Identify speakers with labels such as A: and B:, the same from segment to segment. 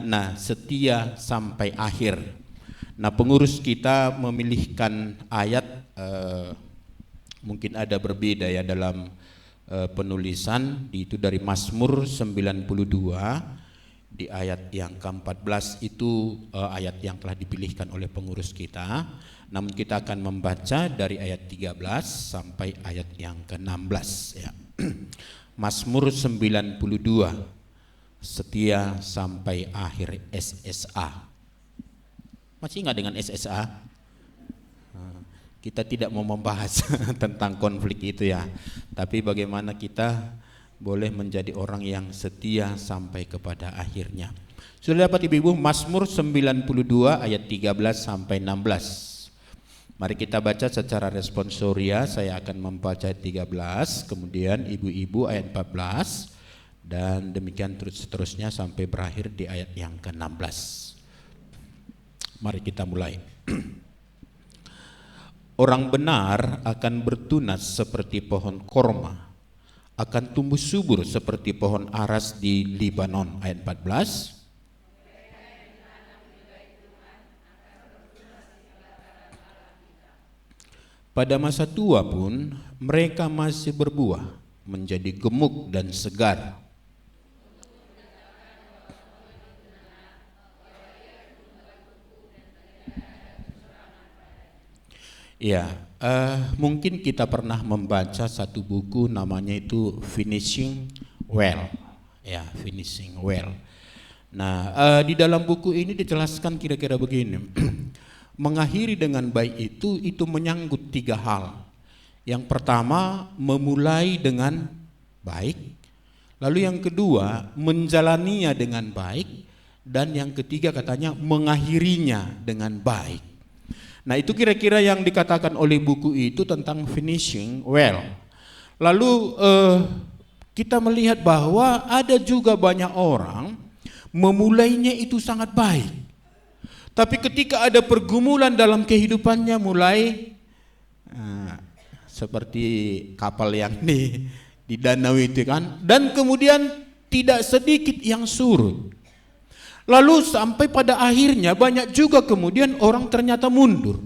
A: Nah, setia sampai akhir. Nah, pengurus kita memilihkan ayat, mungkin ada berbeda ya dalam penulisan, itu dari Mazmur 92 di ayat yang ke-14 itu ayat yang telah dipilihkan oleh pengurus kita. Namun kita akan membaca dari ayat 13 sampai ayat yang ke-16 ya. Mazmur 92, setia sampai akhir, SSA. Masih ingat dengan SSA? Kita tidak mau membahas tentang konflik itu ya, tapi bagaimana kita boleh menjadi orang yang setia sampai kepada akhirnya. Sudah dapat ibu-ibu Mazmur 92 ayat 13 sampai 16. Mari kita baca secara responsoria. Saya akan membaca ayat 13, kemudian ibu-ibu ayat 14, dan demikian terus seterusnya sampai berakhir di ayat yang ke-16. Mari kita mulai. Orang benar akan bertunas seperti pohon korma, akan tumbuh subur seperti pohon aras di Libanon. Ayat 14. Pada masa tua pun mereka masih berbuah, menjadi gemuk dan segar. Ya, mungkin kita pernah membaca satu buku namanya itu Finishing Well, ya, Finishing Well. Nah, di dalam buku ini dijelaskan kira-kira begini. Mengakhiri dengan baik itu menyangkut 3 hal. Yang pertama, memulai dengan baik. Lalu yang kedua, menjalaninya dengan baik. Dan yang ketiga katanya mengakhirinya dengan baik. Nah, itu kira-kira yang dikatakan oleh buku itu tentang finishing well. Lalu kita melihat bahwa ada juga banyak orang memulainya itu sangat baik, tapi ketika ada pergumulan dalam kehidupannya mulai seperti kapal yang di danau itu kan, dan kemudian tidak sedikit yang surut. Lalu sampai pada akhirnya banyak juga kemudian orang ternyata mundur.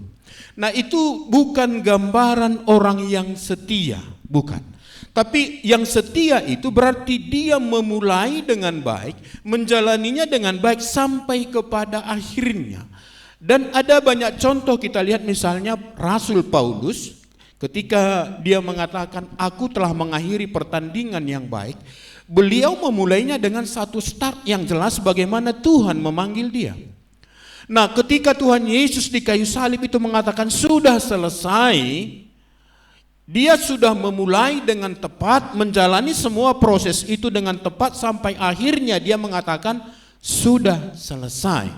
A: Nah, itu bukan gambaran orang yang setia, bukan. Tapi yang setia itu berarti dia memulai dengan baik, menjalaninya dengan baik sampai kepada akhirnya. Dan ada banyak contoh kita lihat, misalnya Rasul Paulus ketika dia mengatakan aku telah mengakhiri pertandingan yang baik. Beliau memulainya dengan satu start yang jelas bagaimana Tuhan memanggil dia. Nah, ketika Tuhan Yesus di kayu salib itu mengatakan sudah selesai, dia sudah memulai dengan tepat, menjalani semua proses itu dengan tepat sampai akhirnya dia mengatakan sudah selesai.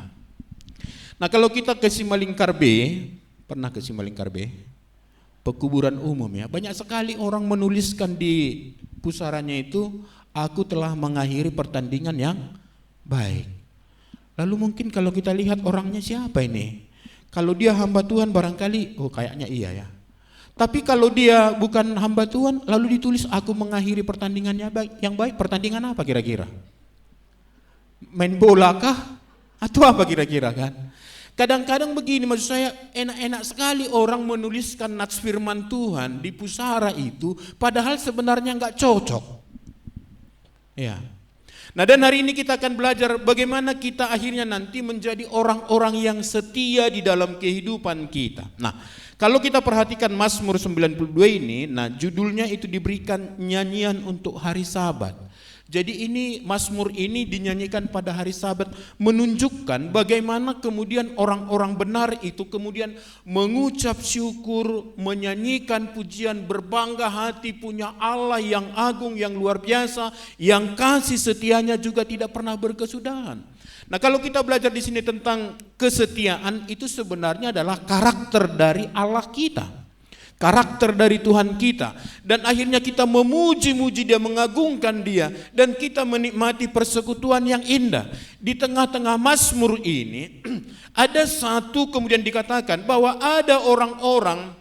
A: Nah, kalau kita ke Simalingkar B, pernah ke Simalingkar B? Pekuburan umum ya, banyak sekali orang menuliskan di pusarannya itu, aku telah mengakhiri pertandingan yang baik. Lalu mungkin kalau kita lihat orangnya siapa ini? Kalau dia hamba Tuhan barangkali, oh kayaknya iya ya. Tapi kalau dia bukan hamba Tuhan, lalu ditulis aku mengakhiri pertandingannya yang baik. Pertandingan apa kira-kira? Main bola kah? Atau apa kira-kira kan? Kadang-kadang begini, maksud saya enak-enak sekali orang menuliskan nats firman Tuhan di pusara itu, padahal sebenarnya nggak cocok. Ya. Nah, dan hari ini kita akan belajar bagaimana kita akhirnya nanti menjadi orang-orang yang setia di dalam kehidupan kita. Nah, kalau kita perhatikan Mazmur 92 ini, nah judulnya itu diberikan nyanyian untuk hari Sabat. Jadi ini Mazmur ini dinyanyikan pada hari Sabat, menunjukkan bagaimana kemudian orang-orang benar itu kemudian mengucap syukur, menyanyikan pujian, berbangga hati punya Allah yang agung, yang luar biasa, yang kasih setianya juga tidak pernah berkesudahan. Nah, kalau kita belajar di sini tentang kesetiaan, itu sebenarnya adalah karakter dari Allah kita. Karakter dari Tuhan kita. Dan akhirnya kita memuji-muji Dia, mengagungkan Dia, dan kita menikmati persekutuan yang indah. Di tengah-tengah Mazmur ini ada satu kemudian dikatakan bahwa ada orang-orang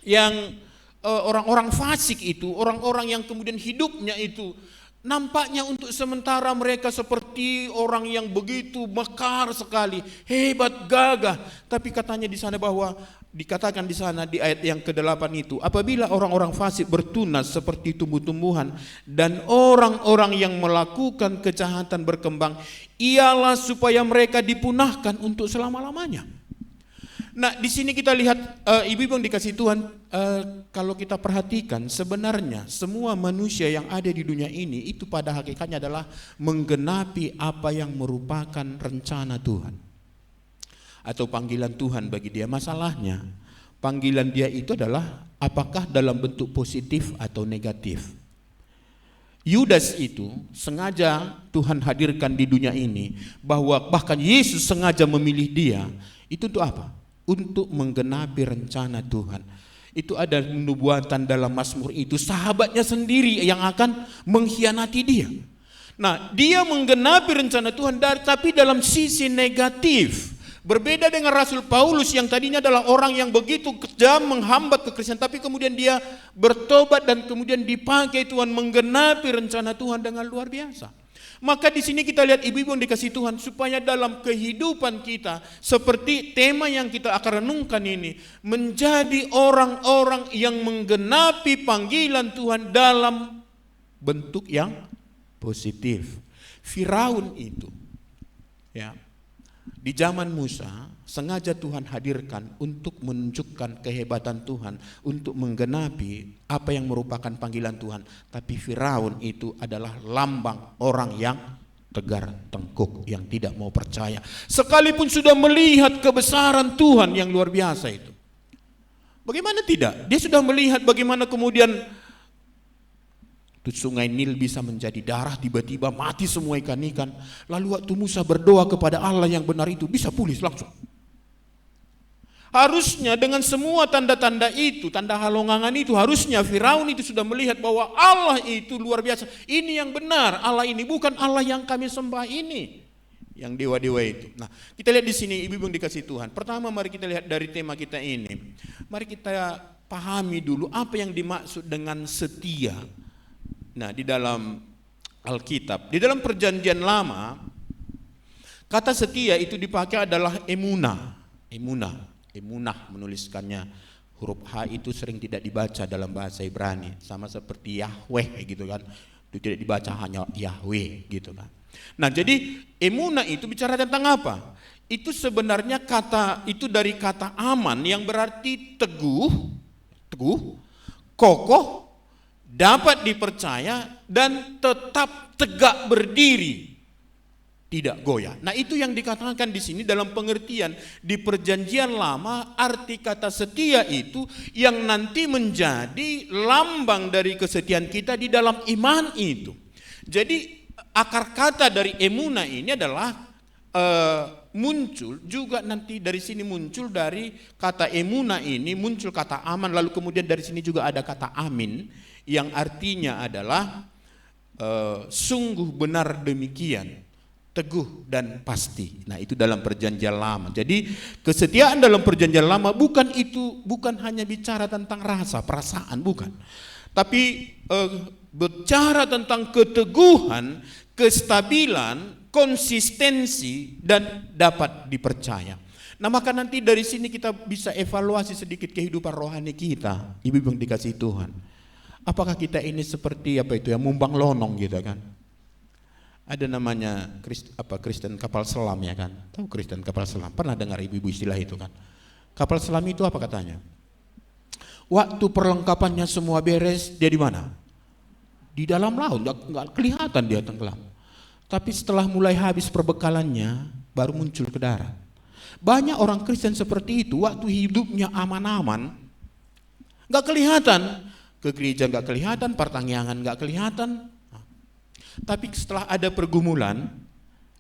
A: yang orang-orang fasik itu, orang-orang yang kemudian hidupnya itu Nampaknya untuk sementara mereka seperti orang yang begitu mekar sekali, hebat, gagah. Tapi katanya di sana bahwa dikatakan di sana di ayat yang ke-8 itu, apabila orang-orang fasik bertunas seperti tumbuh-tumbuhan dan orang-orang yang melakukan kejahatan berkembang, ialah supaya mereka dipunahkan untuk selama-lamanya. Nah, di sini kita lihat ibu-ibu yang dikasih Tuhan, kalau kita perhatikan sebenarnya semua manusia yang ada di dunia ini itu pada hakikatnya adalah menggenapi apa yang merupakan rencana Tuhan atau panggilan Tuhan bagi dia. Masalahnya panggilan dia itu adalah apakah dalam bentuk positif atau negatif. Yudas itu sengaja Tuhan hadirkan di dunia ini, bahwa bahkan Yesus sengaja memilih dia itu untuk apa? Untuk menggenapi rencana Tuhan. Itu ada nubuatan dalam Mazmur itu, sahabatnya sendiri yang akan mengkhianati dia. Nah, dia menggenapi rencana Tuhan, tapi dalam sisi negatif. Berbeda dengan Rasul Paulus yang tadinya adalah orang yang begitu kejam menghambat kekristenan, tapi kemudian dia bertobat dan kemudian dipakai Tuhan menggenapi rencana Tuhan dengan luar biasa. Maka di sini kita lihat ibu-ibu yang dikasih Tuhan, supaya dalam kehidupan kita seperti tema yang kita akan renungkan ini, menjadi orang-orang yang menggenapi panggilan Tuhan dalam bentuk yang positif. Firaun itu ya, di zaman Musa sengaja Tuhan hadirkan untuk menunjukkan kehebatan Tuhan, untuk menggenapi apa yang merupakan panggilan Tuhan. Tapi Firaun itu adalah lambang orang yang tegar tengkuk, yang tidak mau percaya. Sekalipun sudah melihat kebesaran Tuhan yang luar biasa itu. Bagaimana tidak? Dia sudah melihat bagaimana kemudian sungai Nil bisa menjadi darah, tiba-tiba mati semua ikan-ikan. Lalu waktu Musa berdoa kepada Allah yang benar itu, bisa pulih langsung. Harusnya dengan semua tanda-tanda itu, tanda halongangan itu, harusnya Firaun itu sudah melihat bahwa Allah itu luar biasa. Ini yang benar, Allah ini bukan Allah yang kami sembah ini, yang dewa-dewa itu. Nah, kita lihat di sini ibu-ibu yang dikasih Tuhan. Pertama, mari kita lihat dari tema kita ini. Mari kita pahami dulu apa yang dimaksud dengan setia. Nah, di dalam Alkitab, di dalam Perjanjian Lama, kata setia itu dipakai adalah emunah. Emunah menuliskannya, huruf H itu sering tidak dibaca dalam bahasa Ibrani, sama seperti Yahweh gitu kan, itu tidak dibaca hanya Yahweh gitu kan. Nah, jadi emunah itu bicara tentang apa? Itu sebenarnya kata itu dari kata aman yang berarti teguh, kokoh, dapat dipercaya dan tetap tegak berdiri, tidak goyah. Nah, itu yang dikatakan di sini dalam pengertian di Perjanjian Lama, arti kata setia itu yang nanti menjadi lambang dari kesetiaan kita di dalam iman itu. Jadi akar kata dari emunah ini adalah muncul juga nanti dari sini, muncul dari kata emunah ini muncul kata aman, lalu kemudian dari sini juga ada kata amin yang artinya adalah sungguh benar demikian, teguh dan pasti. Nah, itu dalam Perjanjian Lama. Jadi kesetiaan dalam Perjanjian Lama bukan hanya bicara tentang rasa, perasaan, bukan. Tapi bicara tentang keteguhan, kestabilan, konsistensi dan dapat dipercaya. Nah, maka nanti dari sini kita bisa evaluasi sedikit kehidupan rohani kita, ibu-ibu yang dikasih Tuhan. Apakah kita ini seperti apa itu ya, mumbang lonong gitu kan? Ada namanya Kristen kapal selam ya kan? Tahu Kristen kapal selam? Pernah dengar ibu-ibu istilah itu kan? Kapal selam itu apa katanya? Waktu perlengkapannya semua beres, dia di mana? Di dalam laut, nggak kelihatan dia tenggelam. Tapi setelah mulai habis perbekalannya, baru muncul ke darat. Banyak orang Kristen seperti itu, waktu hidupnya aman-aman, nggak kelihatan. Ke gereja nggak kelihatan, pertanggihan nggak kelihatan. Tapi setelah ada pergumulan,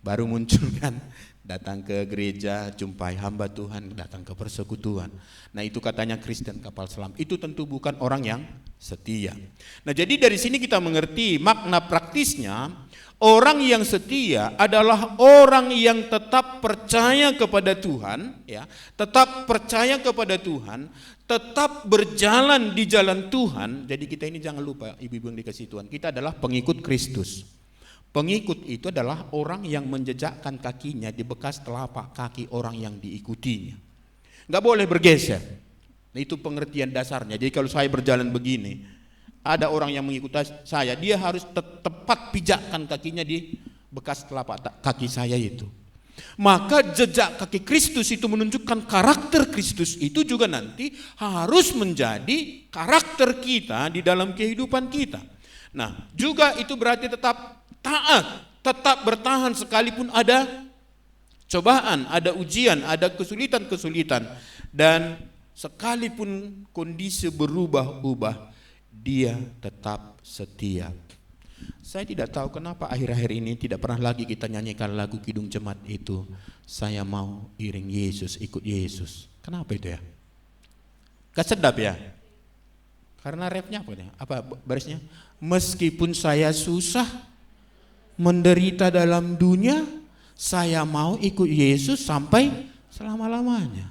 A: Baru muncul kan, datang ke gereja, jumpai hamba Tuhan, datang ke persekutuan. Nah itu katanya Kristen kapal selam. Itu tentu bukan orang yang setia. Nah jadi dari sini kita mengerti makna praktisnya, orang yang setia adalah orang yang tetap percaya kepada Tuhan, ya, tetap percaya kepada Tuhan, tetap berjalan di jalan Tuhan. Jadi kita ini jangan lupa, ibu-ibu yang dikasih Tuhan, kita adalah pengikut Kristus. Pengikut itu adalah orang yang menjejakkan kakinya di bekas telapak kaki orang yang diikutinya. Nggak boleh bergeser. Nah, itu pengertian dasarnya. Jadi kalau saya berjalan begini, ada orang yang mengikuti saya, dia harus tepat pijakkan kakinya di bekas telapak kaki saya itu. Maka jejak kaki Kristus itu menunjukkan karakter Kristus itu juga nanti harus menjadi karakter kita di dalam kehidupan kita. Nah, juga itu berarti tetap taat, tetap bertahan sekalipun ada cobaan, ada ujian, ada kesulitan-kesulitan, dan sekalipun kondisi berubah-ubah, dia tetap setia. Saya tidak tahu kenapa akhir-akhir ini tidak pernah lagi kita nyanyikan lagu Kidung Jemaat itu, saya mau iring Yesus, ikut Yesus. Kenapa itu ya? Gak sedap ya? Karena refnya apa nih? Apa barisnya? Meskipun saya susah, menderita dalam dunia, saya mau ikut Yesus sampai selama-lamanya.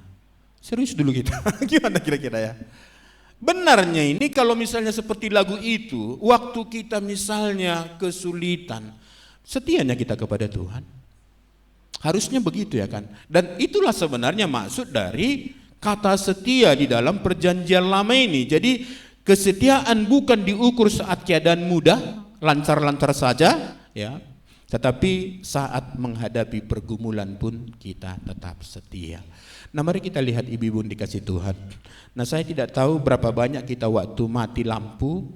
A: Serius dulu kita. Gimana kira-kira ya? Benarnya ini kalau misalnya seperti lagu itu, waktu kita misalnya kesulitan, setianya kita kepada Tuhan. Harusnya begitu ya kan? Dan itulah sebenarnya maksud dari kata setia di dalam perjanjian lama ini. Jadi kesetiaan bukan diukur saat keadaan mudah, lancar-lancar saja, ya, tetapi saat menghadapi pergumulan pun kita tetap setia. Nah mari kita lihat ibu-ibu dikasih Tuhan. Nah saya tidak tahu berapa banyak kita waktu mati lampu,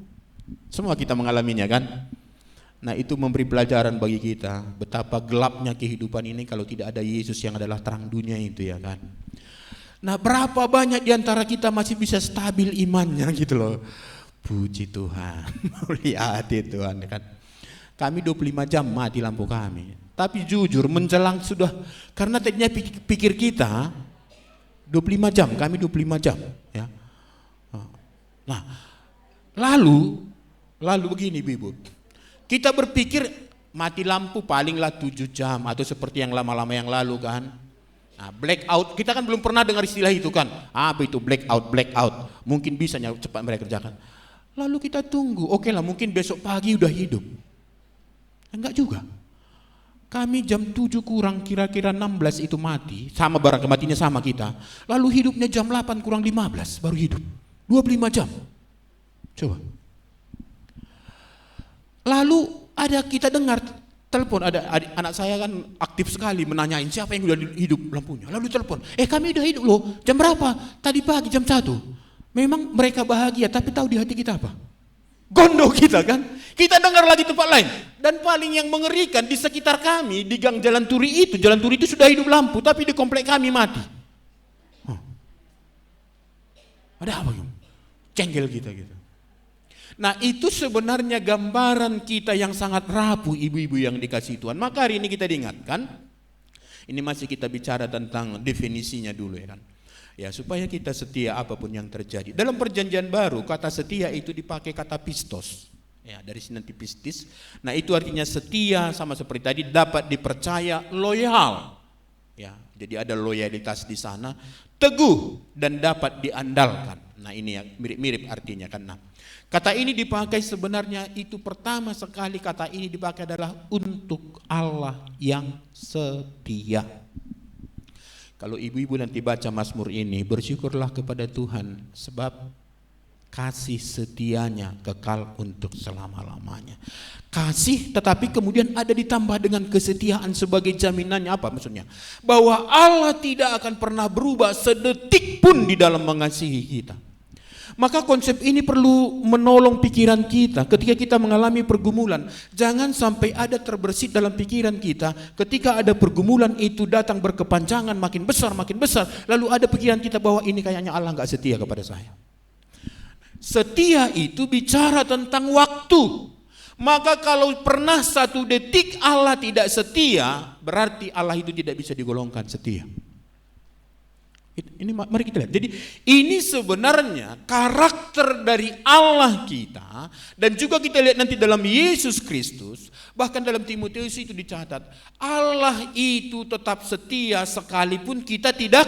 A: semua kita mengalaminya kan. Nah itu memberi pelajaran bagi kita betapa gelapnya kehidupan ini kalau tidak ada Yesus yang adalah terang dunia itu ya kan. Nah berapa banyak diantara kita masih bisa stabil imannya gitu loh. Puji Tuhan, mulia hati Tuhan kan. Kami 25 jam mati lampu kami. Tapi jujur menjelang sudah, karena tadinya pikir kita 25 jam, kami 25 jam ya. Nah, lalu begini Ibu. Kita berpikir mati lampu palinglah 7 jam atau seperti yang lama-lama yang lalu kan. Nah, blackout, kita kan belum pernah dengar istilah itu kan. Apa itu blackout? Mungkin bisa cepat mereka kerjakan. Lalu kita tunggu, oke lah mungkin besok pagi udah hidup. Enggak juga. Kami jam 7 kurang kira-kira 16 itu mati, sama barang kematiannya sama kita. Lalu hidupnya jam 8 kurang 15 baru hidup. 25 jam. Coba. Lalu ada kita dengar telepon, ada anak saya kan aktif sekali menanyain siapa yang udah hidup lampunya. Lalu telepon, kami udah hidup loh. Jam berapa? Tadi pagi jam 1. Memang mereka bahagia, tapi tahu di hati kita apa? Gondok kita kan. Kita dengar lagi tempat lain. Dan paling yang mengerikan di sekitar kami, di gang Jalan Turi itu sudah hidup lampu, tapi di komplek kami mati. Ada apa? Cengkel kita gitu. Nah itu sebenarnya gambaran kita yang sangat rapuh ibu-ibu yang dikasih Tuhan. Maka hari ini kita diingatkan, ini masih kita bicara tentang definisinya dulu ya kan. Ya supaya kita setia apapun yang terjadi. Dalam perjanjian baru kata setia itu dipakai kata pistos. Ya dari sini nanti pistis. Nah itu artinya setia sama seperti tadi, dapat dipercaya, loyal. Ya jadi ada loyalitas di sana, teguh dan dapat diandalkan. Nah ini yang mirip-mirip artinya kan. Nah, kata ini dipakai sebenarnya itu pertama sekali kata ini dipakai adalah untuk Allah yang setia. Kalau ibu-ibu nanti baca Mazmur ini, bersyukurlah kepada Tuhan sebab kasih setianya kekal untuk selama-lamanya. Kasih tetapi kemudian ada ditambah dengan kesetiaan sebagai jaminannya. Apa maksudnya? Bahwa Allah tidak akan pernah berubah sedetik pun di dalam mengasihi kita. Maka konsep ini perlu menolong pikiran kita ketika kita mengalami pergumulan. Jangan sampai ada terbersit dalam pikiran kita ketika ada pergumulan itu datang berkepanjangan makin besar. Lalu ada pikiran kita bahwa ini kayaknya Allah gak setia kepada saya. Setia itu bicara tentang waktu. Maka kalau pernah satu detik Allah tidak setia, berarti Allah itu tidak bisa digolongkan setia. Ini mari kita lihat. Jadi ini sebenarnya karakter dari Allah kita, dan juga kita lihat nanti dalam Yesus Kristus, bahkan dalam Timotius itu dicatat, Allah itu tetap setia sekalipun kita tidak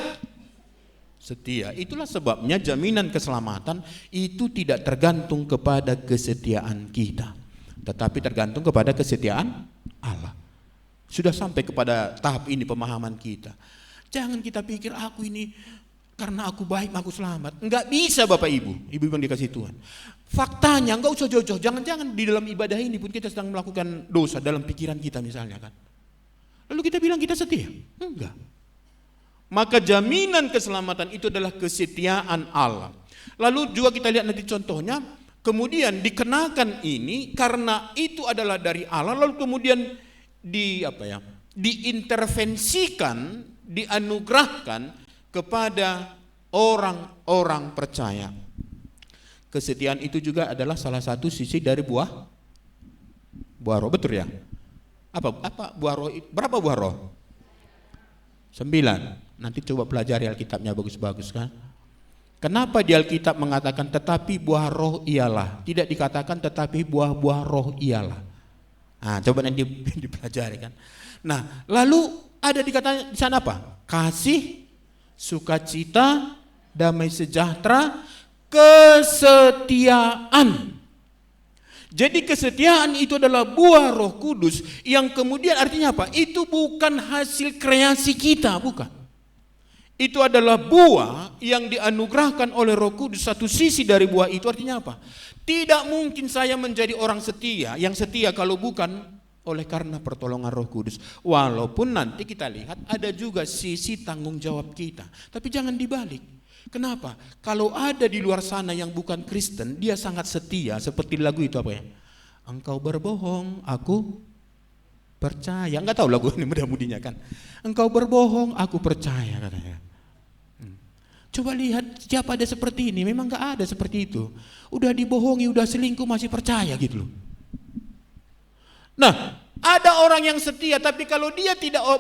A: setia. Itulah sebabnya jaminan keselamatan itu tidak tergantung kepada kesetiaan kita, tetapi tergantung kepada kesetiaan Allah. Sudah sampai kepada tahap ini pemahaman kita. Jangan kita pikir aku ini karena aku baik aku selamat. Enggak bisa Bapak Ibu yang dikasih Tuhan. Faktanya enggak usah jauh-jauh. Jangan-jangan di dalam ibadah ini pun kita sedang melakukan dosa dalam pikiran kita misalnya kan. Lalu kita bilang kita setia? Enggak. Maka jaminan keselamatan itu adalah kesetiaan Allah. Lalu juga kita lihat nanti contohnya, kemudian dikenakan ini karena itu adalah dari Allah, lalu kemudian diintervensikan, dianugerahkan kepada orang-orang percaya. Kesetiaan itu juga adalah salah satu sisi dari buah roh, betul ya? Apa buah roh? Berapa buah roh? 9. Nanti coba pelajari Alkitabnya bagus-bagus kan. Kenapa di Alkitab mengatakan tetapi buah roh ialah, tidak dikatakan tetapi buah-buah roh ialah. Nah, coba nanti dipelajari kan. Nah, lalu ada dikatakan di sana apa? Kasih, sukacita, damai sejahtera, kesetiaan. Jadi kesetiaan itu adalah buah Roh Kudus yang kemudian artinya apa? Itu bukan hasil kreasi kita, bukan. Itu adalah buah yang dianugerahkan oleh Roh Kudus. Satu sisi dari buah itu artinya apa? Tidak mungkin saya menjadi orang setia, yang setia kalau bukan oleh karena pertolongan Roh Kudus. Walaupun nanti kita lihat ada juga sisi tanggung jawab kita. Tapi jangan dibalik. Kenapa? Kalau ada di luar sana yang bukan Kristen, dia sangat setia seperti lagu itu apa ya? Engkau berbohong, aku percaya. Enggak tahu lagu ini mudah-mudinya kan. Engkau berbohong, aku percaya katanya. Coba lihat siapa ada seperti ini, memang enggak ada seperti itu. Udah dibohongi, udah selingkuh masih percaya gitu loh. Nah, ada orang yang setia, tapi kalau dia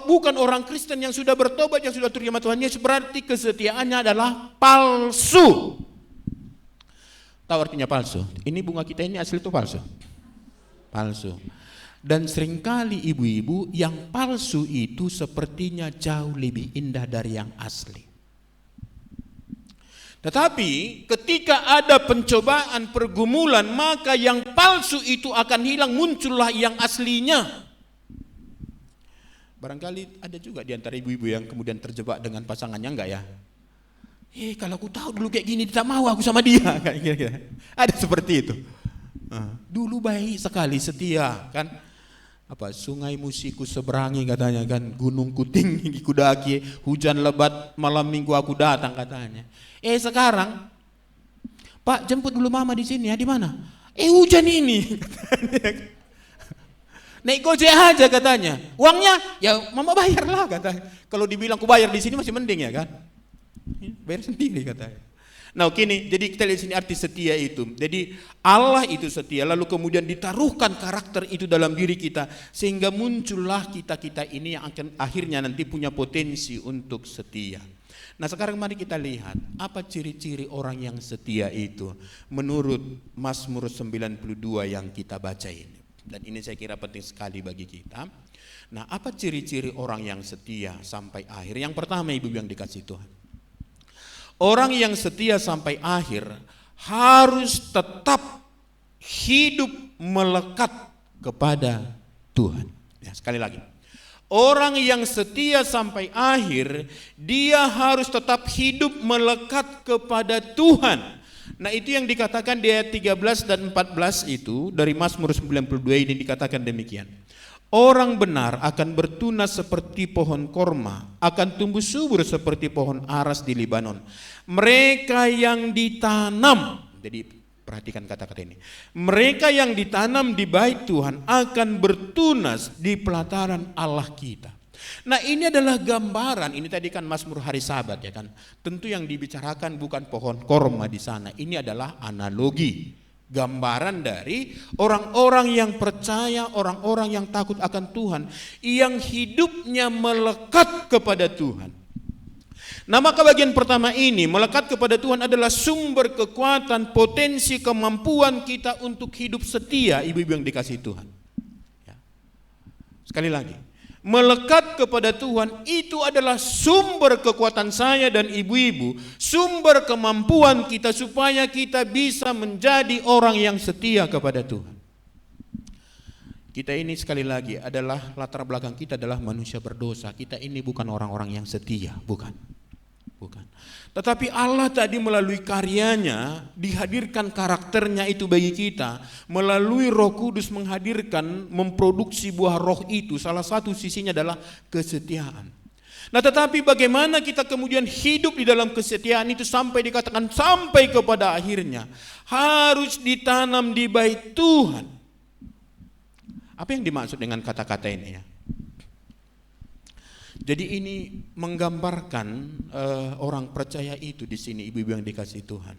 A: bukan orang Kristen yang sudah bertobat, yang sudah terima Tuhan Yesus, berarti kesetiaannya adalah palsu. Tahu artinya palsu? Ini bunga kita ini asli itu palsu. Palsu. Dan seringkali ibu-ibu yang palsu itu sepertinya jauh lebih indah dari yang asli. Tetapi ketika ada pencobaan, pergumulan, maka yang palsu itu akan hilang, muncullah yang aslinya. Barangkali ada juga di antara ibu-ibu yang kemudian terjebak dengan pasangannya, enggak ya? Kalau aku tahu dulu kayak gini, tidak mau aku sama dia. Ada seperti itu. Dulu baik sekali, setia kan. Sungai musiku seberangi katanya kan, gunung kutinggi kudaki, hujan lebat malam minggu aku datang katanya. Sekarang Pak jemput dulu mama di sini ya, di mana? Hujan ini. Naik Gojek aja katanya. Uangnya ya mama bayarlah katanya. Kalau dibilang ku bayar di sini masih mending ya kan. Bayar sendiri katanya. Nah gini, jadi kita lihat sini arti setia itu. Jadi Allah itu setia, lalu kemudian ditaruhkan karakter itu dalam diri kita, sehingga muncullah kita-kita ini yang akan akhirnya nanti punya potensi untuk setia. Nah sekarang mari kita lihat apa ciri-ciri orang yang setia itu menurut Mazmur 92 yang kita baca ini. Dan ini saya kira penting sekali bagi kita. Nah apa ciri-ciri orang yang setia sampai akhir? Yang pertama ibu yang dikasih Tuhan, orang yang setia sampai akhir harus tetap hidup melekat kepada Tuhan. Ya, sekali lagi, orang yang setia sampai akhir, dia harus tetap hidup melekat kepada Tuhan. Nah itu yang dikatakan di ayat 13 dan 14 itu dari Mazmur 92 ini dikatakan demikian. Orang benar akan bertunas seperti pohon korma, akan tumbuh subur seperti pohon aras di Libanon. Mereka yang ditanam, jadi perhatikan kata-kata ini. Mereka yang ditanam di bait Tuhan akan bertunas di pelataran Allah kita. Nah ini adalah gambaran, ini tadi kan Mazmur hari Sabat ya kan. Tentu yang dibicarakan bukan pohon korma di sana, ini adalah analogi. Gambaran dari orang-orang yang percaya, orang-orang yang takut akan Tuhan, yang hidupnya melekat kepada Tuhan. Nah, maka bagian pertama ini, melekat kepada Tuhan adalah sumber kekuatan, potensi, kemampuan kita untuk hidup setia, ibu-ibu yang dikasihi Tuhan. Ya. Sekali lagi, melekat kepada Tuhan itu adalah sumber kekuatan saya dan ibu-ibu, sumber kemampuan kita supaya kita bisa menjadi orang yang setia kepada Tuhan. Kita ini sekali lagi adalah latar belakang kita adalah manusia berdosa. Kita ini bukan orang-orang yang setia, bukan. Tetapi Allah tadi melalui karyanya dihadirkan karakternya itu bagi kita, melalui Roh Kudus menghadirkan, memproduksi buah roh itu. Salah satu sisinya adalah kesetiaan. Nah, tetapi bagaimana kita kemudian hidup di dalam kesetiaan itu sampai dikatakan sampai kepada akhirnya harus ditanam di bait Tuhan. Apa yang dimaksud dengan kata-kata ini ya? Jadi ini menggambarkan orang percaya itu di sini, ibu-ibu yang dikasihi Tuhan,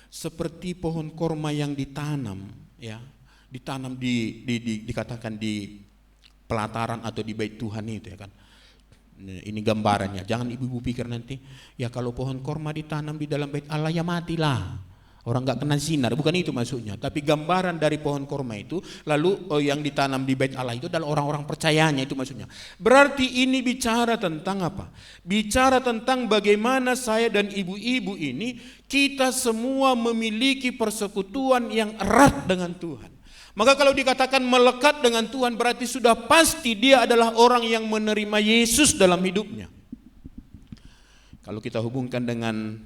A: seperti pohon korma yang ditanam, ya, ditanam dikatakan di pelataran atau di bait Tuhan itu, ya kan? Ini gambarannya. Jangan ibu-ibu pikir nanti, ya kalau pohon korma ditanam di dalam bait Allah ya matilah. Orang nggak kena sinar, bukan itu maksudnya. Tapi gambaran dari pohon korma itu, lalu yang ditanam di bait Allah itu adalah orang-orang percayanya, itu maksudnya. Berarti ini bicara tentang apa? Bicara tentang bagaimana saya dan ibu-ibu ini, kita semua memiliki persekutuan yang erat dengan Tuhan. Maka kalau dikatakan melekat dengan Tuhan, berarti sudah pasti dia adalah orang yang menerima Yesus dalam hidupnya. Kalau kita hubungkan dengan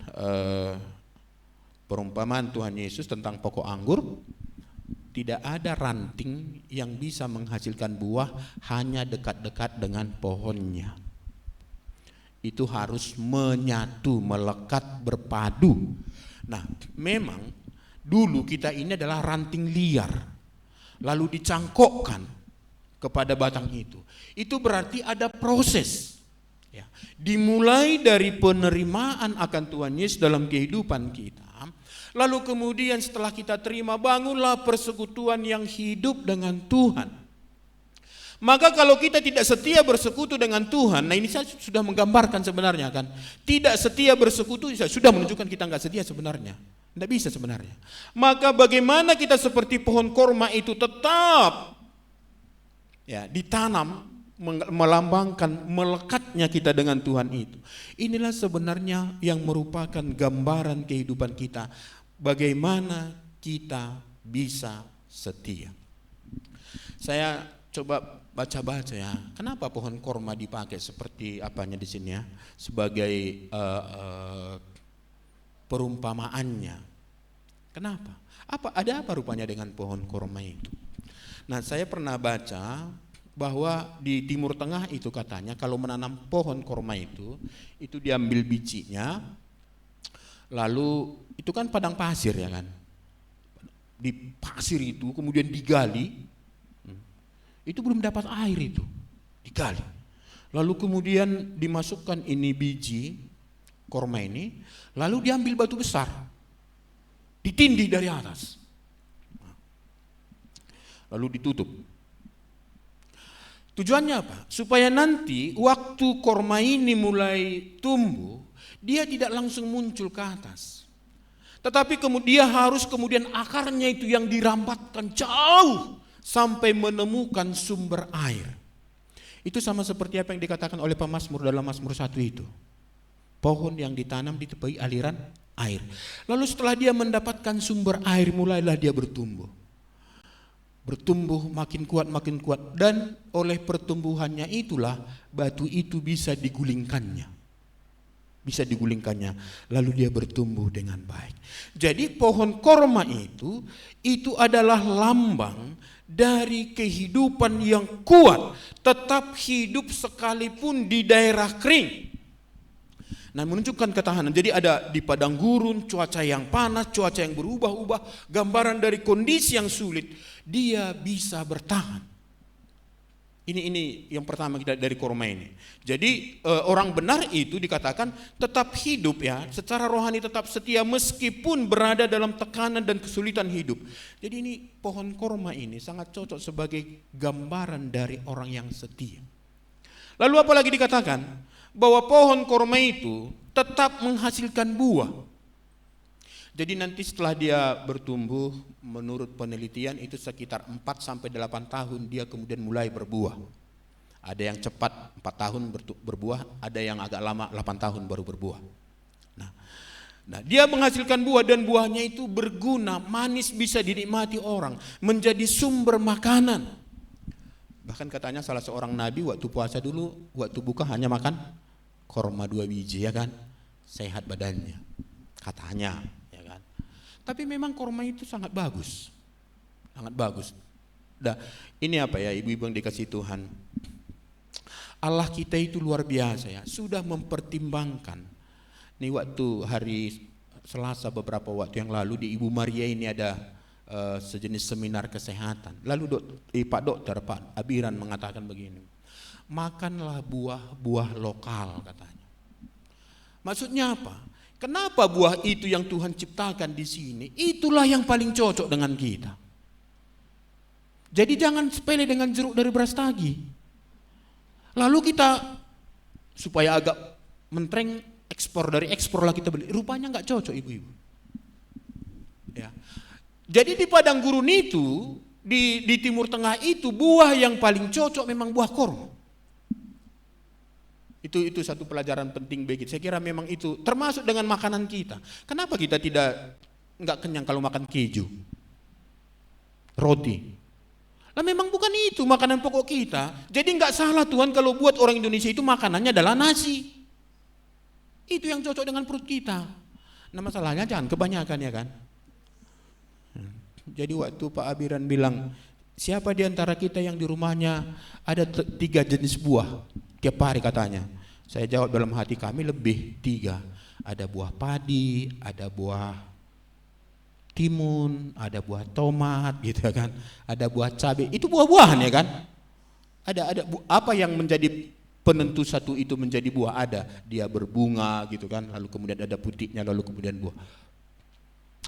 A: perumpamaan Tuhan Yesus tentang pokok anggur, tidak ada ranting yang bisa menghasilkan buah hanya dekat-dekat dengan pohonnya. Itu harus menyatu, melekat, berpadu. Nah, memang dulu kita ini adalah ranting liar, lalu dicangkokkan kepada batang itu. Itu berarti ada proses. Ya, dimulai dari penerimaan akan Tuhan Yesus dalam kehidupan kita. Lalu kemudian setelah kita terima, bangunlah persekutuan yang hidup dengan Tuhan. Maka kalau kita tidak setia bersekutu dengan Tuhan, nah ini saya sudah menggambarkan sebenarnya kan. Tidak setia bersekutu sudah menunjukkan kita nggak setia sebenarnya. Tidak bisa sebenarnya. Maka bagaimana kita seperti pohon korma itu tetap ya ditanam, melambangkan melekatnya kita dengan Tuhan itu. Inilah sebenarnya yang merupakan gambaran kehidupan kita. Bagaimana kita bisa setia. Saya coba baca-baca ya. Kenapa pohon korma dipakai seperti apanya di sini ya? Sebagai perumpamaannya. Kenapa? Ada apa rupanya dengan pohon korma itu? Nah, saya pernah baca bahwa di Timur Tengah itu katanya kalau menanam pohon korma itu diambil bijinya, lalu itu kan padang pasir ya kan, di pasir itu kemudian digali, itu belum dapat air itu, digali, lalu kemudian dimasukkan ini biji korma ini, lalu diambil batu besar, ditindih dari atas, lalu ditutup. Tujuannya apa? Supaya nanti waktu korma ini mulai tumbuh, dia tidak langsung muncul ke atas. Tetapi kemudian harus akarnya itu yang dirambatkan jauh sampai menemukan sumber air. Itu sama seperti apa yang dikatakan oleh pemazmur dalam Mazmur 1 itu. Pohon yang ditanam di tepi aliran air. Lalu setelah dia mendapatkan sumber air, mulailah dia bertumbuh. Bertumbuh makin kuat, dan oleh pertumbuhannya itulah batu itu bisa digulingkannya. Lalu dia bertumbuh dengan baik. Jadi pohon korma itu adalah lambang dari kehidupan yang kuat, tetap hidup sekalipun di daerah kering. Nah, menunjukkan ketahanan. Jadi ada di padang gurun, cuaca yang panas, cuaca yang berubah-ubah, gambaran dari kondisi yang sulit, dia bisa bertahan. Ini yang pertama kita dari korma ini. Jadi orang benar itu dikatakan tetap hidup ya, secara rohani tetap setia meskipun berada dalam tekanan dan kesulitan hidup. Jadi ini pohon korma ini sangat cocok sebagai gambaran dari orang yang setia. Lalu apa lagi dikatakan? Bahwa pohon korma itu tetap menghasilkan buah. Jadi nanti setelah dia bertumbuh, menurut penelitian itu sekitar 4-8 tahun dia kemudian mulai berbuah. Ada yang cepat 4 tahun berbuah, ada yang agak lama 8 tahun baru berbuah. Nah, dia menghasilkan buah dan buahnya itu berguna, manis, bisa dinikmati orang, menjadi sumber makanan. Bahkan katanya salah seorang nabi waktu puasa dulu, waktu buka hanya makan korma 2 biji ya kan, sehat badannya katanya. Tapi memang korma itu sangat bagus. Sangat bagus. Nah, ini apa ya ibu-ibu yang dikasih Tuhan. Allah kita itu luar biasa ya. Sudah mempertimbangkan. Nih waktu hari Selasa beberapa waktu yang lalu di Ibu Maria ini ada sejenis seminar kesehatan. Lalu Pak Dokter, Pak Abiran mengatakan begini. Makanlah buah-buah lokal katanya. Maksudnya apa? Kenapa buah itu yang Tuhan ciptakan di sini? Itulah yang paling cocok dengan kita. Jadi jangan sepele dengan jeruk dari beras tagi. Lalu kita supaya agak mentereng ekspor lah kita beli. Rupanya nggak cocok ibu-ibu. Ya. Jadi di padang gurun itu di Timur Tengah itu buah yang paling cocok memang buah korma. Itu satu pelajaran penting bagi kita. Saya kira memang itu termasuk dengan makanan kita. Kenapa kita nggak kenyang kalau makan keju, roti? Lah memang bukan itu makanan pokok kita. Jadi nggak salah Tuhan kalau buat orang Indonesia itu makanannya adalah nasi. Itu yang cocok dengan perut kita. Nah masalahnya jangan kebanyakan ya kan. Jadi waktu Pak Abiran bilang, siapa di antara kita yang di rumahnya ada 3 jenis buah tiap hari katanya. Saya jawab dalam hati kami lebih 3. Ada buah padi, ada buah timun, ada buah tomat gitu kan. Ada buah cabai, itu buah-buahan ya kan. Ada apa yang menjadi penentu satu itu menjadi buah? Ada, dia berbunga gitu kan. Lalu kemudian ada putihnya, lalu kemudian buah.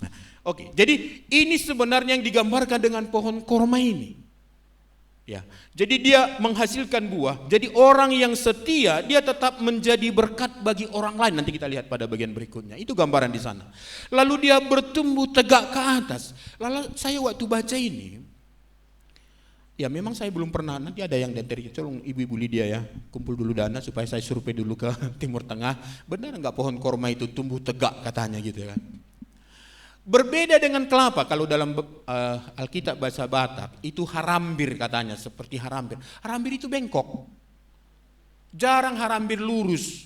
A: Nah, oke, jadi ini sebenarnya yang digambarkan dengan pohon korma ini. Ya, jadi dia menghasilkan buah. Jadi orang yang setia dia tetap menjadi berkat bagi orang lain. Nanti kita lihat pada bagian berikutnya. Itu gambaran di sana. Lalu dia bertumbuh tegak ke atas. Lalu saya waktu baca ini, ya memang saya belum pernah. Nanti ada yang dari tolong ibu-ibu Lydia ya, kumpul dulu dana supaya saya survei dulu ke Timur Tengah. Benar nggak pohon korma itu tumbuh tegak katanya gitu kan? Berbeda dengan kelapa, kalau dalam Alkitab bahasa Batak itu harambir katanya, seperti harambir. Harambir itu bengkok. Jarang harambir lurus.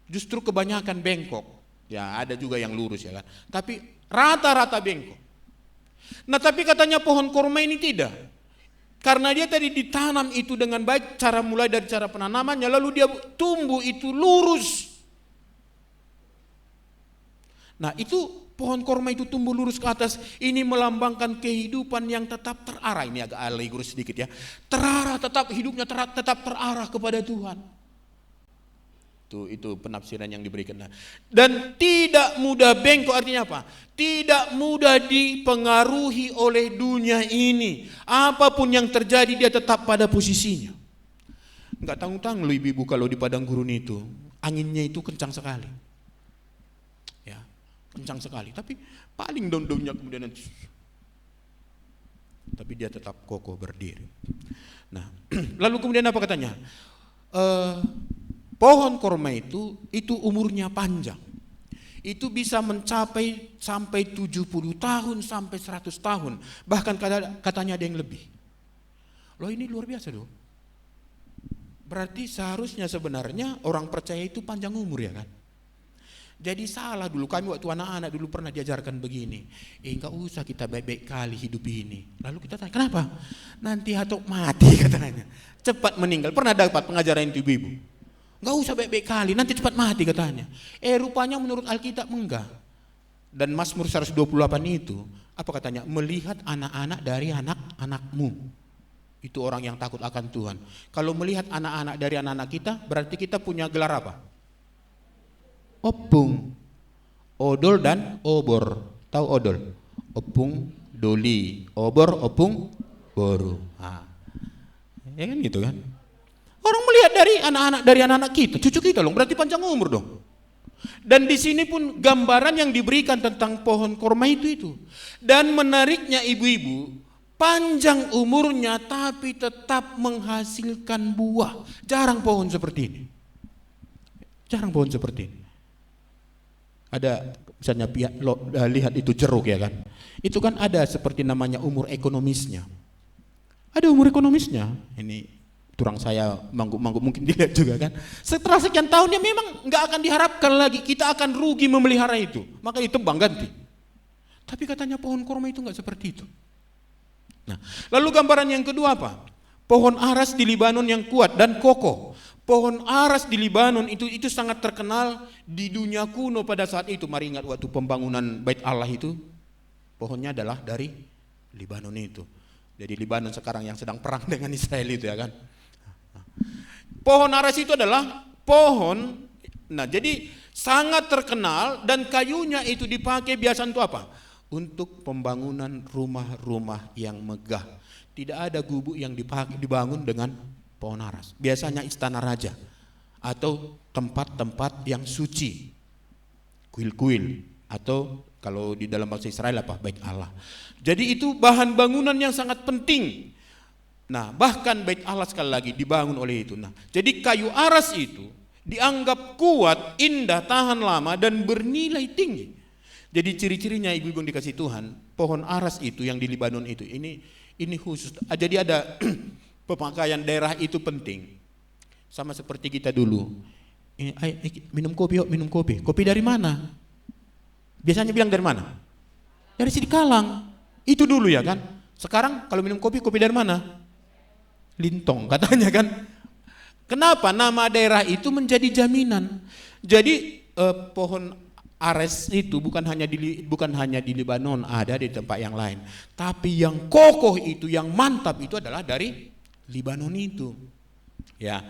A: Justru kebanyakan bengkok. Ya, ada juga yang lurus ya kan. Tapi rata-rata bengkok. Nah, tapi katanya pohon korma ini tidak. Karena dia tadi ditanam itu dengan baik, mulai dari cara penanamannya, lalu dia tumbuh itu lurus. Nah, itu pohon korma itu tumbuh lurus ke atas, ini melambangkan kehidupan yang tetap terarah. Ini agak alegoris sedikit ya. Terarah, tetap hidupnya tetap terarah kepada Tuhan. Itu penafsiran yang diberikan. Dan tidak mudah bengkok, artinya apa? Tidak mudah dipengaruhi oleh dunia ini. Apapun yang terjadi dia tetap pada posisinya. Enggak tanggung-tanggung loh ibu-ibu kalau di padang gurun itu, anginnya itu kencang sekali. Kencang sekali, tapi paling daun-daunnya kemudian tapi dia tetap kokoh berdiri. Nah, lalu kemudian apa katanya? Pohon korma itu umurnya panjang. Itu bisa mencapai sampai 70 tahun sampai 100 tahun, bahkan katanya ada yang lebih. Loh ini luar biasa loh. Berarti seharusnya sebenarnya orang percaya itu panjang umur ya kan? Jadi salah dulu, kami waktu anak-anak dulu pernah diajarkan begini. Enggak usah kita baik-baik kali hidup ini. Lalu kita tanya, kenapa? Nanti atau mati katanya. Cepat meninggal. Pernah dapat pengajaran itu ibu-ibu? Enggak usah baik-baik kali, nanti cepat mati katanya. Rupanya menurut Alkitab enggak. Dan Mazmur 128 itu, apa katanya? Melihat anak-anak dari anak-anakmu. Itu orang yang takut akan Tuhan. Kalau melihat anak-anak dari anak-anak kita, berarti kita punya gelar apa? Opung, odol dan obor. Tahu odol? Opung, doli, obor, opung, boru. Nah, ya kan gitu kan? Orang melihat dari anak-anak kita, cucu kita loh, berarti panjang umur dong. Dan di sini pun gambaran yang diberikan tentang pohon korma itu. Dan menariknya ibu-ibu, panjang umurnya tapi tetap menghasilkan buah. Jarang pohon seperti ini. Jarang pohon seperti ini. Ada misalnya lihat itu jeruk ya kan. Itu kan ada seperti namanya umur ekonomisnya. Ada umur ekonomisnya. Ini turang saya mangguk-mangguk mungkin dilihat juga kan. Setelah sekian tahun ya memang nggak akan diharapkan lagi, kita akan rugi memelihara itu. Maka ditebang ganti. Tapi katanya pohon korma itu nggak seperti itu. Nah, lalu gambaran yang kedua apa? Pohon aras di Libanon yang kuat dan kokoh. Pohon aras di Libanon itu sangat terkenal di dunia kuno pada saat itu. Mari ingat waktu pembangunan Bait Allah itu, pohonnya adalah dari Libanon itu. Jadi Libanon sekarang yang sedang perang dengan Israel itu ya kan. Pohon aras itu adalah pohon, nah jadi sangat terkenal dan kayunya itu dipakai biasa untuk apa? Untuk pembangunan rumah-rumah yang megah. Tidak ada gubuk yang dibangun dengan pohon aras. Biasanya istana raja atau tempat-tempat yang suci, kuil-kuil, atau kalau di dalam bahasa Israel apa? Bait Allah. Jadi itu bahan bangunan yang sangat penting. Nah, bahkan Bait Allah sekali lagi dibangun oleh itu. Nah, jadi kayu aras itu dianggap kuat, indah, tahan lama dan bernilai tinggi. Jadi ciri-cirinya ibu-ibu yang dikasih Tuhan, pohon aras itu yang di Libanon itu, ini khusus. Jadi ada pemakaian daerah itu penting. Sama seperti kita dulu. Minum kopi yuk, minum kopi. Kopi dari mana? Biasanya bilang dari mana? Dari Sidikalang. Itu dulu ya kan. Sekarang kalau minum kopi dari mana? Lintong katanya kan. Kenapa? Nama daerah itu menjadi jaminan. Jadi pohon ares itu bukan hanya di Libanon, ada di tempat yang lain. Tapi yang kokoh itu, yang mantap itu adalah dari Libanon itu. Ya.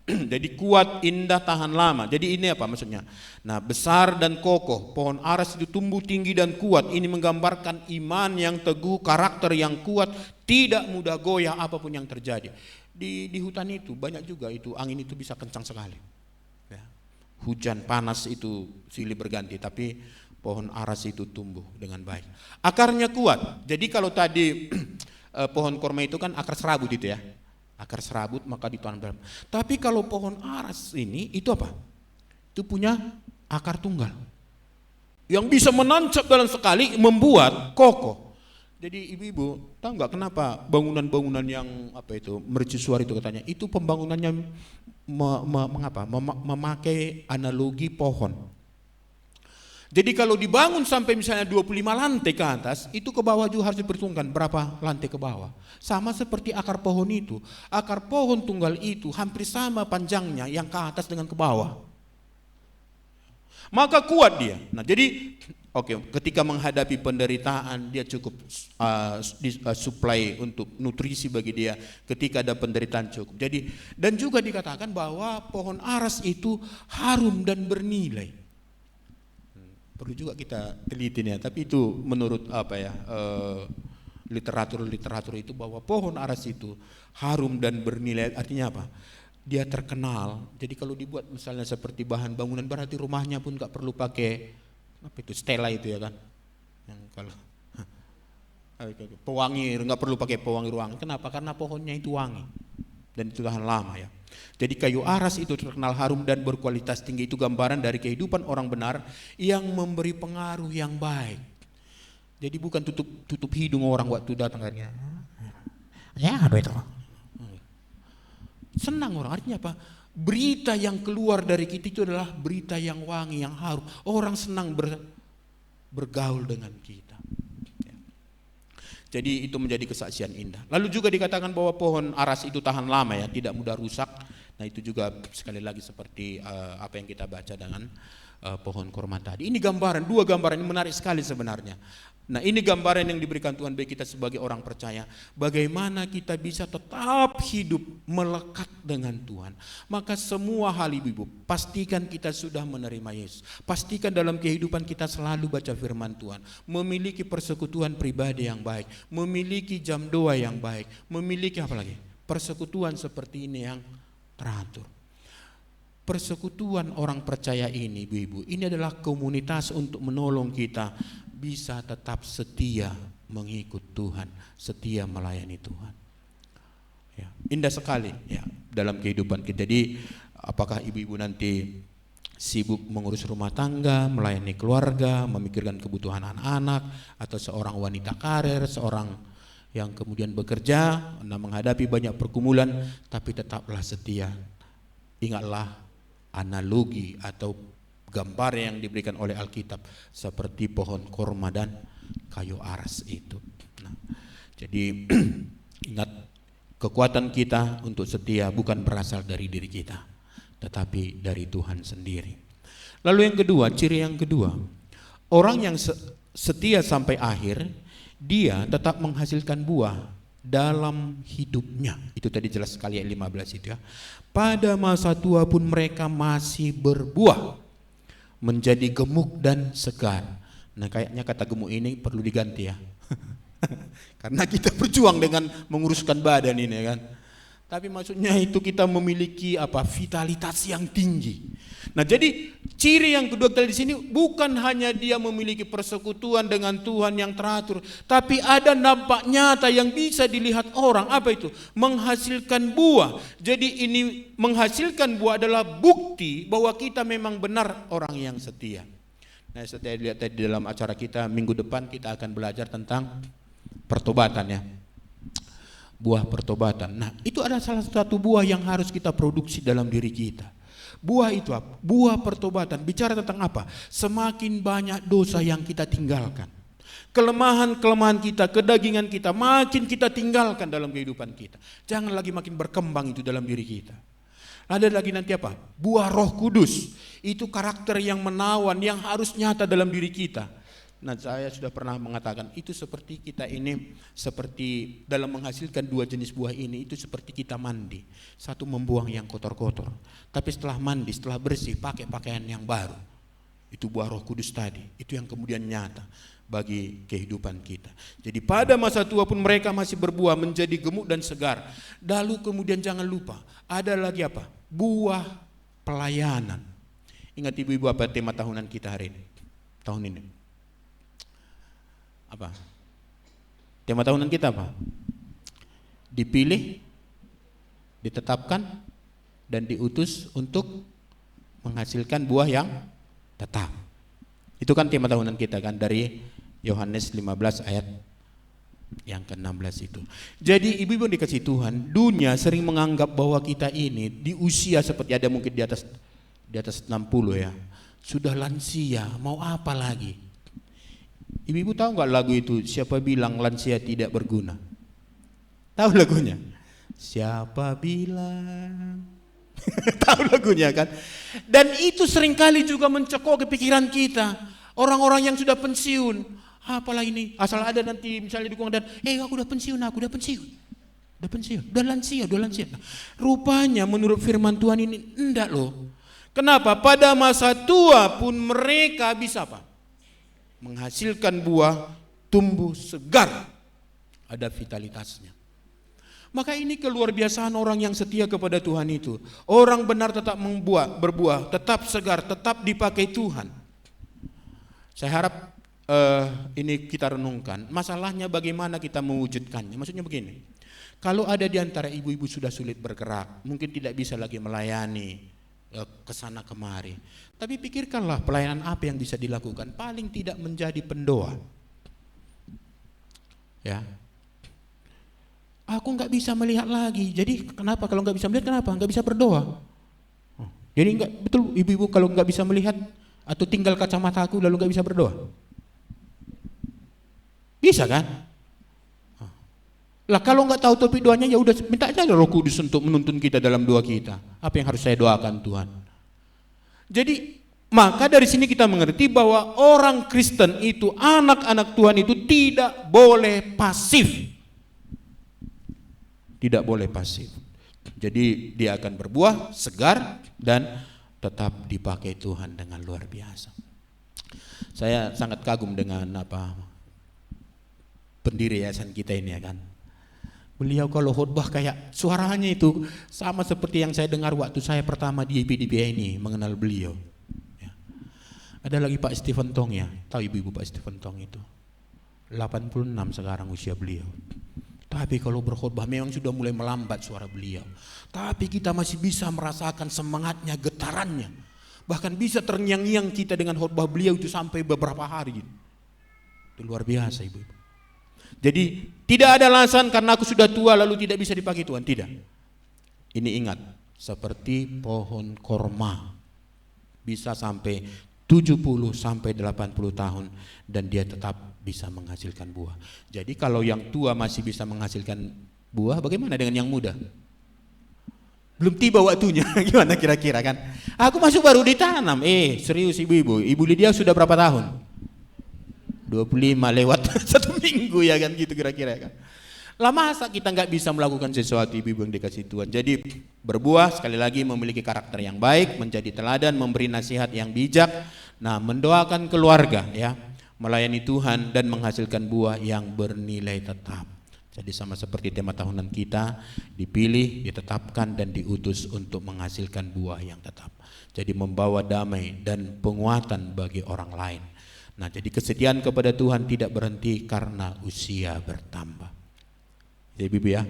A: Jadi kuat, indah, tahan lama. Jadi ini apa maksudnya? Nah, besar dan kokoh. Pohon aras itu tumbuh tinggi dan kuat. Ini menggambarkan iman yang teguh, karakter yang kuat, tidak mudah goyah apapun yang terjadi. Di hutan itu banyak juga itu angin itu bisa kencang sekali. Ya. Hujan panas itu silih berganti, tapi pohon aras itu tumbuh dengan baik. Akarnya kuat. Jadi kalau tadi pohon korma itu kan akar serabut itu ya. Akar serabut maka ditanam dalam. Tapi kalau pohon aras ini itu apa? Itu punya akar tunggal yang bisa menancap dalam sekali, membuat kokoh. Jadi ibu-ibu tahu nggak kenapa bangunan-bangunan yang apa itu mercusuar itu katanya itu pembangunannya memakai analogi pohon. Jadi kalau dibangun sampai misalnya 25 lantai ke atas, itu ke bawah juga harus diperhitungkan berapa lantai ke bawah. Sama seperti akar pohon itu. Akar pohon tunggal itu hampir sama panjangnya yang ke atas dengan ke bawah. Maka kuat dia. Nah jadi ketika menghadapi penderitaan dia cukup supply untuk nutrisi bagi dia ketika ada penderitaan cukup. Jadi dan juga dikatakan bahwa pohon aras itu harum dan bernilai. Perlu juga kita teliti ya, tapi itu menurut literatur itu bahwa pohon aras itu harum dan bernilai, artinya apa? Dia terkenal. Jadi kalau dibuat misalnya seperti bahan bangunan berarti rumahnya pun nggak perlu pakai stela itu ya kan? Yang kalau pewangi nggak perlu pakai pewangi ruangan. Kenapa? Karena pohonnya itu wangi dan itu tahan lama ya. Jadi kayu aras itu terkenal harum dan berkualitas tinggi. Itu gambaran dari kehidupan orang benar yang memberi pengaruh yang baik. Jadi bukan tutup hidung orang waktu datang katanya. Ya aduh itu. Senang orang, artinya apa? Berita yang keluar dari kita itu adalah berita yang wangi, yang harum. Orang senang bergaul dengan kita. Jadi itu menjadi kesaksian indah. Lalu juga dikatakan bahwa pohon aras itu tahan lama ya, tidak mudah rusak Nah itu juga sekali lagi seperti apa yang kita baca dengan pohon korma tadi. Ini gambaran, dua gambaran ini menarik sekali sebenarnya. Nah ini gambaran yang diberikan Tuhan bagi kita sebagai orang percaya. Bagaimana kita bisa tetap hidup melekat dengan Tuhan. Maka semua hal ibu-ibu, pastikan kita sudah menerima Yesus. Pastikan dalam kehidupan kita selalu baca firman Tuhan. Memiliki persekutuan pribadi yang baik. Memiliki jam doa yang baik. Memiliki apa lagi? Persekutuan seperti ini yang teratur. Persekutuan orang percaya ini ibu-ibu, ini adalah komunitas untuk menolong kita bisa tetap setia mengikut Tuhan, setia melayani Tuhan. Ya, indah sekali ya dalam kehidupan kita. Jadi apakah ibu-ibu nanti sibuk mengurus rumah tangga, melayani keluarga, memikirkan kebutuhan anak-anak, atau seorang wanita karir, seorang yang kemudian bekerja, menghadapi banyak pergumulan, tapi tetaplah setia. Ingatlah analogi atau gambar yang diberikan oleh Alkitab seperti pohon korma dan kayu aras itu. Nah, jadi ingat, kekuatan kita untuk setia bukan berasal dari diri kita, tetapi dari Tuhan sendiri. Lalu yang kedua, ciri yang kedua, orang yang setia sampai akhir, dia tetap menghasilkan buah dalam hidupnya. Itu tadi jelas sekali ayat 15 itu ya. Pada masa tua pun mereka masih berbuah, menjadi gemuk dan segar. Nah kayaknya kata gemuk ini perlu diganti ya. Karena kita berjuang dengan menguruskan badan ini kan. Tapi maksudnya itu kita memiliki vitalitas yang tinggi. Nah jadi ciri yang kedua di sini bukan hanya dia memiliki persekutuan dengan Tuhan yang teratur, tapi ada dampak nyata yang bisa dilihat orang. Apa itu? Menghasilkan buah. Jadi ini menghasilkan buah adalah bukti bahwa kita memang benar orang yang setia. Nah saya lihat tadi dalam acara kita minggu depan kita akan belajar tentang pertobatan ya. Buah pertobatan. Nah itu adalah salah satu buah yang harus kita produksi dalam diri kita. Buah itu apa? Buah pertobatan. Bicara tentang apa? Semakin banyak dosa yang kita tinggalkan. Kelemahan-kelemahan kita, kedagingan kita, makin kita tinggalkan dalam kehidupan kita. Jangan lagi makin berkembang itu dalam diri kita. Ada lagi nanti apa? Buah Roh Kudus. Itu karakter yang menawan, yang harus nyata dalam diri kita. Nah saya sudah pernah mengatakan itu seperti kita ini, seperti dalam menghasilkan dua jenis buah ini, itu seperti kita mandi. Satu membuang yang kotor-kotor, tapi setelah mandi, setelah bersih, pakai pakaian yang baru. Itu buah Roh Kudus tadi, itu yang kemudian nyata bagi kehidupan kita. Jadi pada masa tua pun mereka masih berbuah, menjadi gemuk dan segar. Lalu kemudian jangan lupa, ada lagi apa? Buah pelayanan. Ingat ibu-ibu apa tema tahunan kita hari ini? Tahun ini apa? Tema tahunan kita apa? Dipilih, ditetapkan, dan diutus untuk menghasilkan buah yang tetap. Itu kan tema tahunan kita kan dari Yohanes 15 ayat yang ke-16 itu. Jadi ibu-ibu dikasih Tuhan, dunia sering menganggap bahwa kita ini di usia seperti ada mungkin di atas 60 ya, sudah lansia, mau apa lagi? Ibu-ibu tahu nggak lagu itu? Siapa bilang lansia tidak berguna? Tahu lagunya? Siapa bilang? Tahu lagunya kan? Dan itu seringkali juga mencekok ke pikiran kita. Orang-orang yang sudah pensiun, apalagi ini? Asal ada nanti misalnya dukungan dan, aku udah pensiun, udah lansia. Nah, rupanya menurut firman Tuhan ini enggak loh. Kenapa? Pada masa tua pun mereka bisa apa? Menghasilkan buah, tumbuh segar, ada vitalitasnya. Maka ini keluar biasaan orang yang setia kepada Tuhan itu. Orang benar tetap berbuah, tetap segar, tetap dipakai Tuhan. Saya harap ini kita renungkan. Masalahnya bagaimana kita mewujudkannya. Maksudnya begini, kalau ada di antara ibu-ibu sudah sulit bergerak, mungkin tidak bisa lagi melayani kesana kemari, tapi pikirkanlah pelayanan apa yang bisa dilakukan. Paling tidak menjadi pendoa. Ya, aku nggak bisa melihat lagi. Jadi kenapa kalau nggak bisa melihat? Kenapa nggak bisa berdoa? Jadi nggak betul ibu-ibu kalau nggak bisa melihat atau tinggal kacamata aku lalu nggak bisa berdoa? Bisa kan? Lah kalau nggak tahu topik doanya ya udah minta aja Roh Kudus untuk menuntun kita dalam doa kita. Apa yang harus saya doakan Tuhan? Jadi maka dari sini kita mengerti bahwa orang Kristen itu, anak-anak Tuhan itu tidak boleh pasif. Tidak boleh pasif. Jadi dia akan berbuah segar dan tetap dipakai Tuhan dengan luar biasa. Saya sangat kagum dengan pendiri yayasan kita ini ya kan. Beliau kalau khotbah kayak suaranya itu sama seperti yang saya dengar waktu saya pertama di IPDPI ini mengenal beliau. Ya. Ada lagi Pak Stephen Tong ya, tahu ibu-ibu Pak Stephen Tong itu 86 sekarang usia beliau. Tapi kalau berkhotbah memang sudah mulai melambat suara beliau. Tapi kita masih bisa merasakan semangatnya, getarannya. Bahkan bisa terngiang-ngiang kita dengan khotbah beliau itu sampai beberapa hari. Itu luar biasa ibu-ibu. Jadi tidak ada alasan karena aku sudah tua lalu tidak bisa dipakai Tuhan, tidak. Ini ingat, seperti pohon korma bisa sampai 70 sampai 80 tahun dan dia tetap bisa menghasilkan buah. Jadi kalau yang tua masih bisa menghasilkan buah, bagaimana dengan yang muda? Belum tiba waktunya, gimana kira-kira kan? Aku masuk baru ditanam. Serius ibu-ibu, Ibu Lydia sudah berapa tahun? 25 lewat 1 minggu ya kan, gitu kira-kira kan. Lah masa kita nggak bisa melakukan sesuatu ibu-ibu yang dikasih Tuhan. Jadi berbuah, sekali lagi memiliki karakter yang baik, menjadi teladan, memberi nasihat yang bijak. Nah, mendoakan keluarga ya, melayani Tuhan dan menghasilkan buah yang bernilai tetap. Jadi sama seperti tema tahunan kita, dipilih, ditetapkan dan diutus untuk menghasilkan buah yang tetap. Jadi membawa damai dan penguatan bagi orang lain. Nah, jadi kesetiaan kepada Tuhan tidak berhenti karena usia bertambah. Jadi Bibi ya,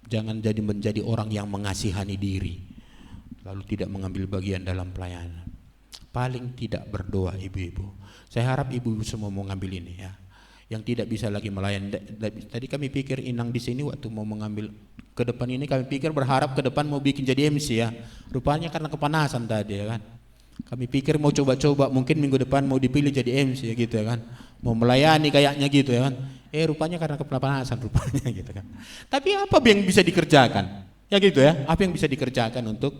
A: jangan menjadi orang yang mengasihani diri, lalu tidak mengambil bagian dalam pelayanan. Paling tidak berdoa ibu-ibu. Saya harap ibu-ibu semua mau ngambil ini ya. Yang tidak bisa lagi melayani. Tadi kami pikir Inang di sini waktu mau mengambil ke depan ini, kami pikir berharap ke depan mau bikin jadi MC ya. Rupanya karena kepanasan tadi ya kan. Kami pikir mau coba-coba, mungkin minggu depan mau dipilih jadi MC ya gitu ya kan. Mau melayani kayaknya gitu ya kan. Rupanya karena kepanasan rupanya gitu kan. Tapi apa yang bisa dikerjakan? Ya gitu ya. Apa yang bisa dikerjakan untuk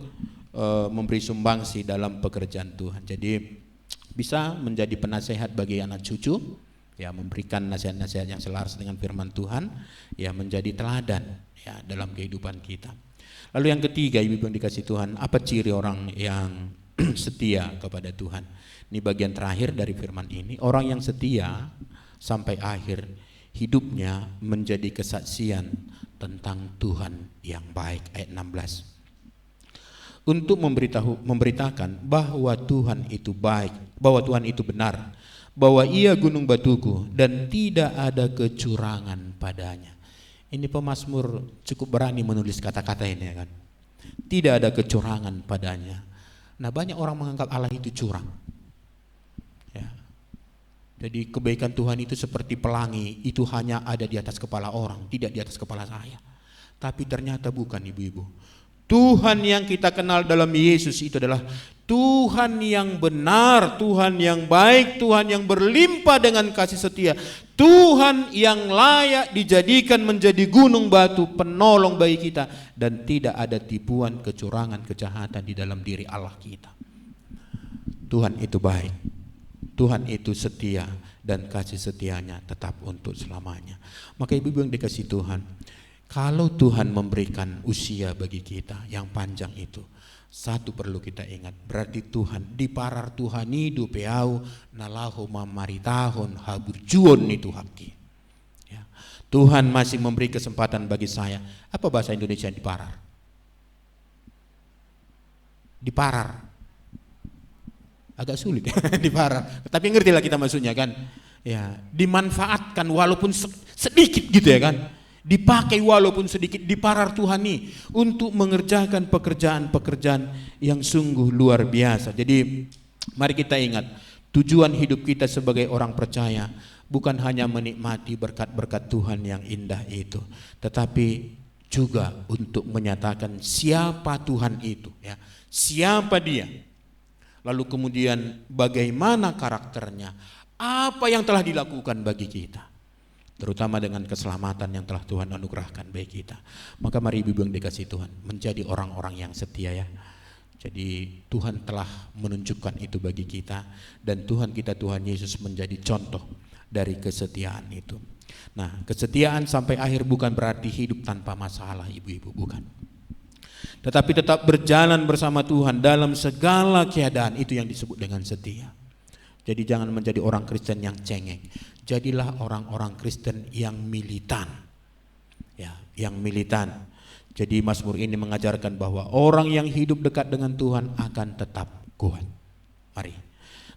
A: memberi sumbangsi dalam pekerjaan Tuhan. Jadi bisa menjadi penasehat bagi anak cucu, ya memberikan nasihat-nasihat yang selaras dengan firman Tuhan, ya menjadi teladan ya dalam kehidupan kita. Lalu yang ketiga, ibu yang dikasih Tuhan, apa ciri orang yang setia kepada Tuhan? Ini bagian terakhir dari firman ini. Orang yang setia sampai akhir hidupnya menjadi kesaksian tentang Tuhan yang baik. Ayat 16. Untuk memberitakan bahwa Tuhan itu baik, bahwa Tuhan itu benar, bahwa Ia gunung batuku dan tidak ada kecurangan padanya. Ini pemazmur cukup berani menulis kata-kata ini ya kan. Tidak ada kecurangan padanya. Nah, banyak orang menganggap Allah itu curang. Ya. Jadi kebaikan Tuhan itu seperti pelangi, itu hanya ada di atas kepala orang, tidak di atas kepala saya. Tapi ternyata bukan ibu-ibu. Tuhan yang kita kenal dalam Yesus itu adalah Tuhan yang benar, Tuhan yang baik, Tuhan yang berlimpah dengan kasih setia, Tuhan yang layak dijadikan menjadi gunung batu penolong bagi kita, dan tidak ada tipuan, kecurangan, kejahatan di dalam diri Allah kita. Tuhan itu baik, Tuhan itu setia, dan kasih setianya tetap untuk selamanya. Maka ibu-ibu yang dikasih Tuhan, kalau Tuhan memberikan usia bagi kita yang panjang itu, satu perlu kita ingat, berarti Tuhan diparar Tuhan hidup peau nalahu mamaritahon haburjuon itu haki. Ya. Tuhan masih memberi kesempatan bagi saya. Apa bahasa Indonesia diparar? Diparar. Agak sulit diparar. Tapi ngerti lah kita maksudnya kan. Ya, dimanfaatkan walaupun sedikit gitu ya kan. Dipakai walaupun sedikit, diparar Tuhan nih untuk mengerjakan pekerjaan-pekerjaan yang sungguh luar biasa. Jadi mari kita ingat, tujuan hidup kita sebagai orang percaya bukan hanya menikmati berkat-berkat Tuhan yang indah itu, tetapi juga untuk menyatakan siapa Tuhan itu, ya, siapa Dia. Lalu kemudian bagaimana karakternya, apa yang telah dilakukan bagi kita. terutama dengan keselamatan yang telah Tuhan anugerahkan bagi kita. Maka mari ibu yang dikasih Tuhan, menjadi orang-orang yang setia ya. Jadi Tuhan telah menunjukkan itu bagi kita, dan Tuhan kita, Tuhan Yesus, menjadi contoh dari kesetiaan itu. Nah, kesetiaan sampai akhir bukan berarti hidup tanpa masalah ibu-ibu, bukan. Tetapi tetap berjalan bersama Tuhan dalam segala keadaan, itu yang disebut dengan setia. Jadi jangan menjadi orang Kristen yang cengeng. Jadilah orang-orang Kristen yang militan. Ya, yang militan. Jadi Mazmur ini mengajarkan bahwa orang yang hidup dekat dengan Tuhan akan tetap kuat. Mari.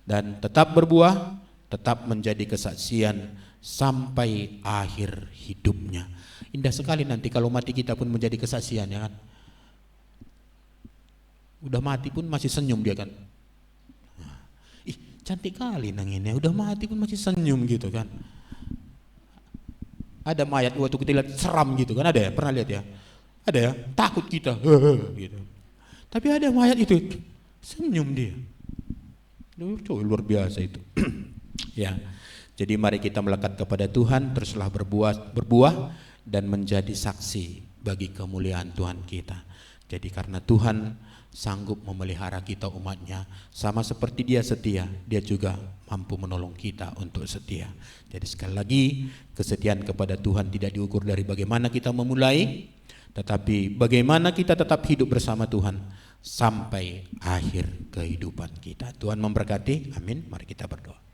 A: Dan tetap berbuah, tetap menjadi kesaksian sampai akhir hidupnya. Indah sekali nanti kalau mati kita pun menjadi kesaksian, ya kan. Udah mati pun masih senyum dia kan. Ih, cantik kali nang ini. Udah mati pun masih senyum gitu kan. Ada mayat waktu kita lihat seram gitu kan, ada ya? Pernah lihat ya? Ada ya, takut kita, gitu. Tapi ada mayat itu senyum dia. Luar biasa itu. Ya. Jadi mari kita melekat kepada Tuhan, teruslah berbuah dan menjadi saksi bagi kemuliaan Tuhan kita. Jadi karena Tuhan sanggup memelihara kita umatnya, sama seperti Dia setia, Dia juga mampu menolong kita untuk setia. Jadi sekali lagi, kesetiaan kepada Tuhan tidak diukur dari bagaimana kita memulai, tetapi bagaimana kita tetap hidup bersama Tuhan sampai akhir kehidupan kita. Tuhan memberkati, amin. Mari kita berdoa.